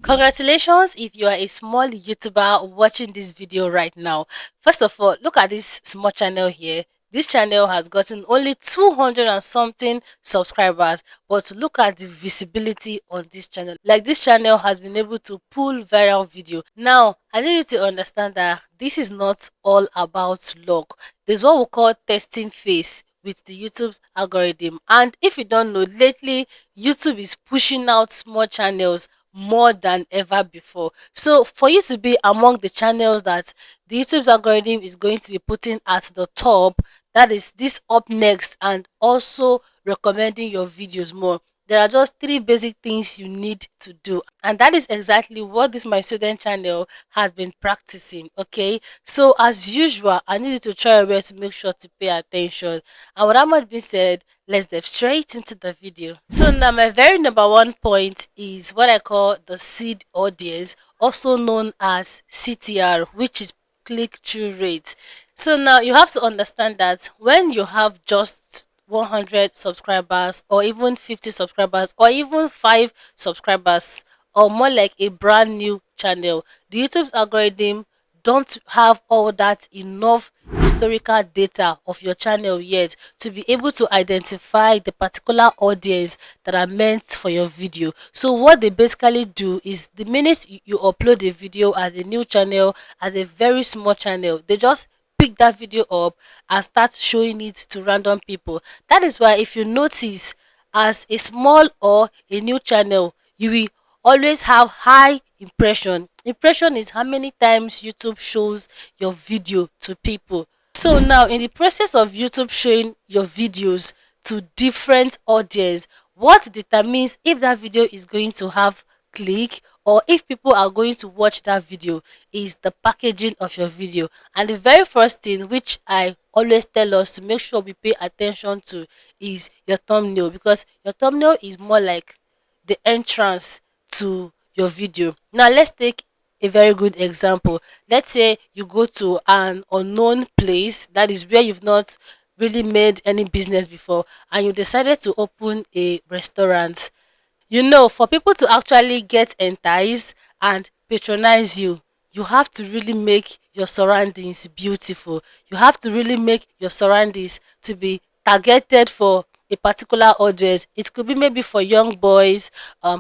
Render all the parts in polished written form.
Congratulations if you are a small YouTuber watching this video right now. First of all, look at this small channel here. This channel has gotten only 200 and something subscribers, but look at the visibility on this channel. Like, this channel has been able to pull viral video. Now, I need you to understand that this is not all about luck. There's what we call testing phase with the YouTube's algorithm. And if you don't know, lately YouTube is pushing out small channels more than ever before. So for you to be among the channels that the YouTube's algorithm is going to be putting at the top, that is this up next, and also recommending your videos more. There are just three basic things you need to do, and that is exactly what this my student channel has been practicing. Okay, so as usual, I need you to try your best to make sure to pay attention. And with that much being said, let's dive straight into the video. So now my very number one point is what I call the seed audience, also known as CTR, which is click through rate. So now you have to understand that when you have just 100 subscribers, or even 50 subscribers, or even 5 subscribers, or more like a brand new channel, the YouTube's algorithm don't have all that enough historical data of your channel yet to be able to identify the particular audience that are meant for your video. So what they basically do is, the minute you upload a video as a new channel, as a very small channel, they just pick that video up and start showing it to random people. That is why if you notice, as a small or a new channel, you will always have high impression. Impression is how many times YouTube shows your video to people. So now, in the process of YouTube showing your videos to different audience, what determines if that video is going to have click, or if people are going to watch that video, is the packaging of your video. And the very first thing which I always tell us to make sure we pay attention to is your thumbnail, because your thumbnail is more like the entrance to your video. Now let's take a very good example. Let's say you go to an unknown place, that is where you've not really made any business before, and you decided to open a restaurant. You know, for people to actually get enticed and patronize you, you have to really make your surroundings beautiful. You have to really make your surroundings to be targeted for a particular audience. It could be maybe for young boys,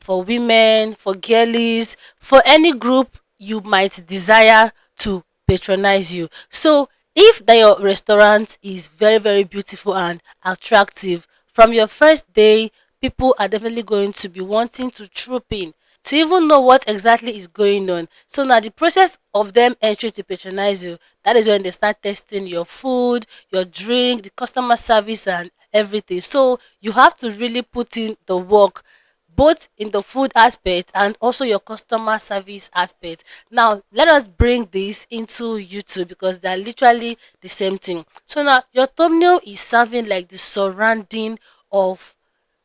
for women, for girlies, for any group you might desire to patronize you. So if your restaurant is very, very beautiful and attractive, from your first day, people are definitely going to be wanting to troop in to even know what exactly is going on. So now the process of them entering to patronize you, that is when they start testing your food, your drink, the customer service and everything. So you have to really put in the work, both in the food aspect and also your customer service aspect. Now, let us bring this into YouTube, because they are literally the same thing. So now your thumbnail is serving like the surrounding of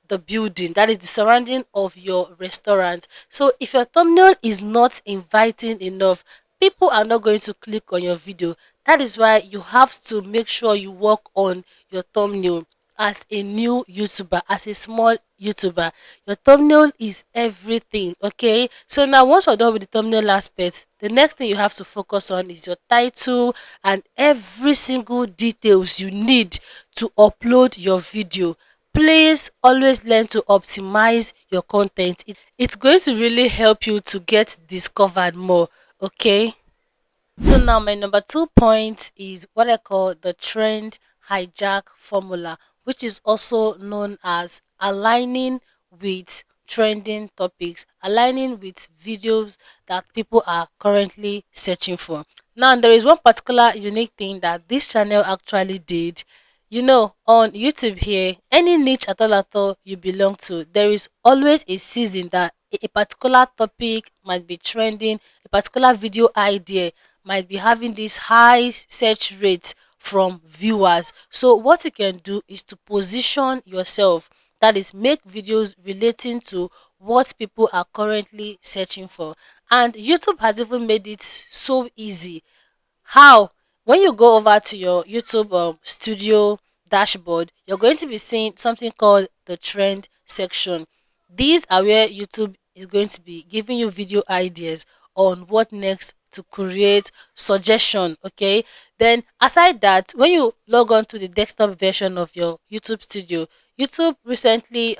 the building, that is the surrounding of your restaurant. So if your thumbnail is not inviting enough, people are not going to click on your video. That is why you have to make sure you work on your thumbnail. As a new YouTuber, as a small YouTuber, your thumbnail is everything. Okay, so now once we're done with the thumbnail aspect, the next thing you have to focus on is your title and every single details you need to upload your video. Please always learn to optimize your content. It's going to really help you to get discovered more. Okay. So now my number two point is what I call the trend hijack formula, which is also known as aligning with trending topics, aligning with videos that people are currently searching for. Now there is one particular unique thing that this channel actually did. You know, on YouTube here, any niche at all you belong to, there is always a season that a particular topic might be trending, a particular video idea might be having this high search rate from viewers. So what you can do is to position yourself, that is, make videos relating to what people are currently searching for. And YouTube has even made it so easy. How? When you go over to your YouTube studio dashboard, you're going to be seeing something called the trend section. These are where YouTube is going to be giving you video ideas on what next to create, suggestion. Okay, then aside that, when you log on to the desktop version of your YouTube studio, YouTube recently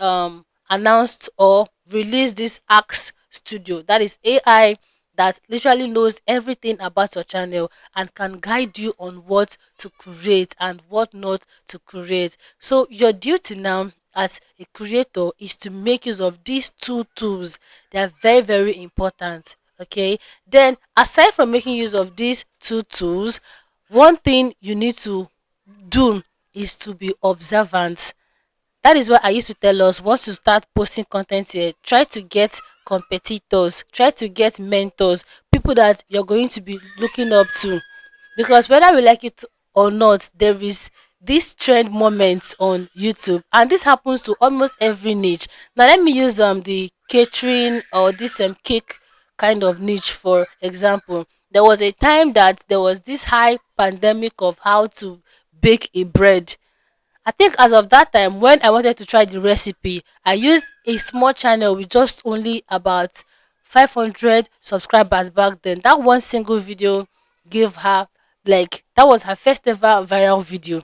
announced or released this Ask Studio, that is AI that literally knows everything about your channel and can guide you on what to create and what not to create. So your duty now as a creator is to make use of these two tools. They are very, very important. Okay. Then aside from making use of these two tools, one thing you need to do is to be observant. That is why I used to tell us, once you start posting content here, try to get competitors, try to get mentors, people that you're going to be looking up to. Because whether we like it or not, there is this trend moment on YouTube, and this happens to almost every niche. Now, let me use the catering or this cake kind of niche for example. There was a time that there was this high pandemic of how to bake a bread. I think as of that time, when I wanted to try the recipe, I used a small channel with just only about 500 subscribers back then. That one single video gave her, like, that was her first ever viral video.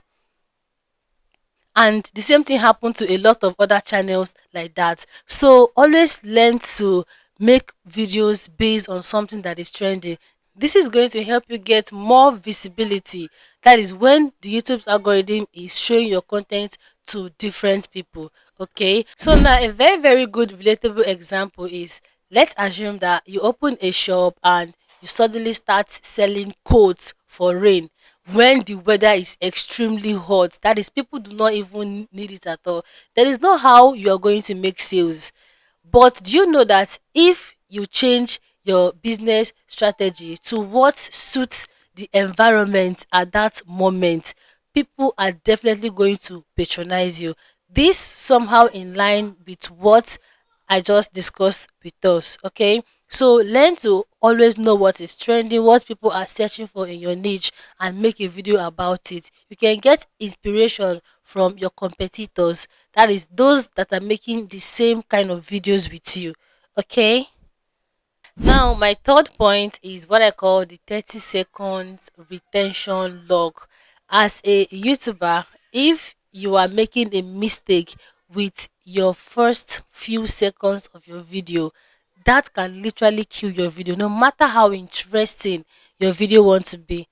And the same thing happened to a lot of other channels like that. So always learn to make videos based on something that is trending. This is going to help you get more visibility. That is when the YouTube's algorithm is showing your content to different people. Okay, so now a very, very good relatable example is, let's assume that you open a shop and you suddenly start selling coats for rain when the weather is extremely hot. That is, people do not even need it at all. There is no how you are going to make sales. But do you know that if you change your business strategy to what suits the environment at that moment, people are definitely going to patronize you. This somehow in line with what I just discussed with us. Okay. So learn to always know what is trending, what people are searching for in your niche, and make a video about it. You can get inspiration from your competitors. That is those that are making the same kind of videos with you. Okay. Now, my third point is what I call the 30 seconds retention log. As a YouTuber, if you are making a mistake with your first few seconds of your video, that can literally kill your video, no matter how interesting your video wants to be.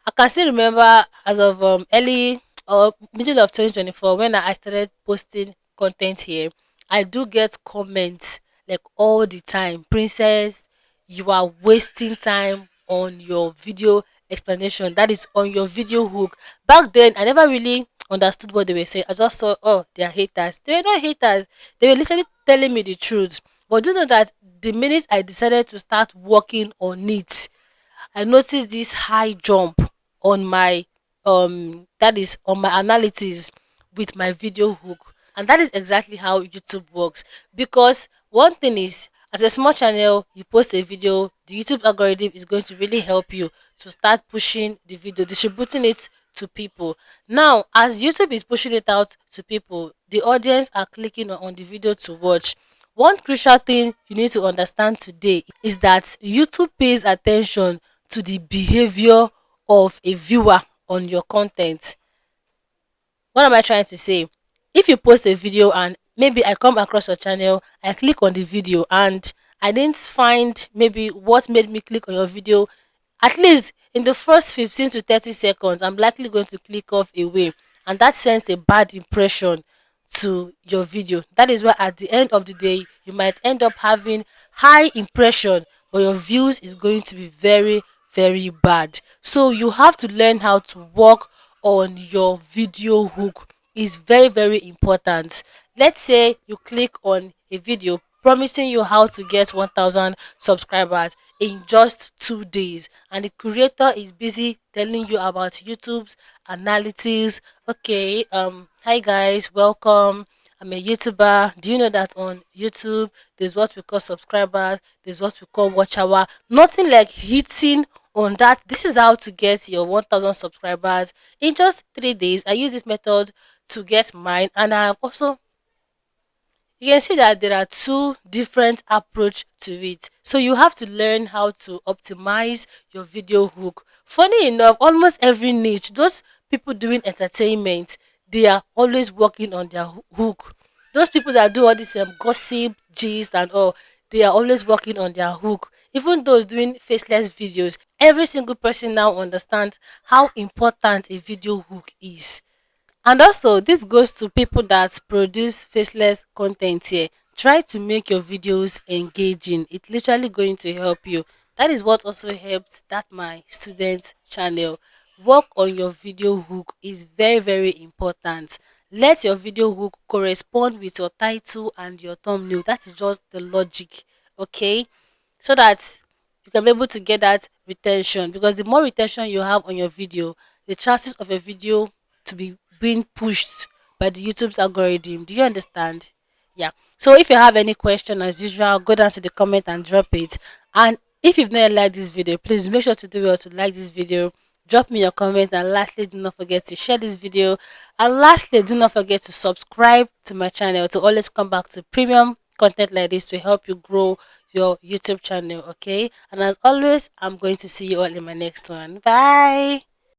I can still remember as of early or middle of 2024 when I started posting content here, I do get comments like all the time. Princess, you are wasting time on your video explanation. That is on your video hook. Back then, I never really understood what they were saying. I just saw, oh, they are haters. They were not haters. They were literally telling me the truth. But do you know that the minute I decided to start working on it, I noticed this high jump on my that is on my analytics with my video hook. And that is exactly how YouTube works. Because one thing is, as a small channel, you post a video, the YouTube algorithm is going to really help you to start pushing the video, distributing it to people. Now, as YouTube is pushing it out to people, the audience are clicking on the video to watch. One crucial thing you need to understand today is that YouTube pays attention to the behavior of a viewer on your content. What am I trying to say? If you post a video and maybe I come across your channel, I click on the video and I didn't find maybe what made me click on your video, at least in the first 15 to 30 seconds, I'm likely going to click off away. And that sends a bad impression to your video. That is why at the end of the day, you might end up having high impression, but your views is going to be very, very bad. So you have to learn how to work on your video hook. Is very, very important. Let's say you click on a video promising you how to get 1000 subscribers in just 2 days, and the creator is busy telling you about YouTube's analytics. Okay, hi guys, welcome. I'm a YouTuber. Do you know that on YouTube there's what we call subscribers, there's what we call watch hour? Nothing like hitting on that. This is how to get your 1000 subscribers in just 3 days. I use this method to get mine, and I have also You can see that there are two different approach to it. So you have to learn how to optimize your video hook. Funny enough, almost every niche, those people doing entertainment, they are always working on their hook. Those people that do all this gossip, gist, and all, they are always working on their hook. Even those doing faceless videos, every single person now understands how important a video hook is. And also, this goes to people that produce faceless content here. Try to make your videos engaging. It's literally going to help you. That is what also helped that my student channel. Work on your video hook is very, very important. Let your video hook correspond with your title and your thumbnail. That is just the logic. Okay, so that you can be able to get that retention, because the more retention you have on your video, the chances of a video to be being pushed by the YouTube's algorithm. Do you understand? Yeah. So if you have any question, as usual, go down to the comment and drop it. And if you've not liked this video, please make sure to do well to like this video. Drop me your comment, and lastly, do not forget to share this video. And lastly, do not forget to subscribe to my channel to always come back to premium content like this to help you grow your YouTube channel. Okay. And as always, I'm going to see you all in my next one. Bye.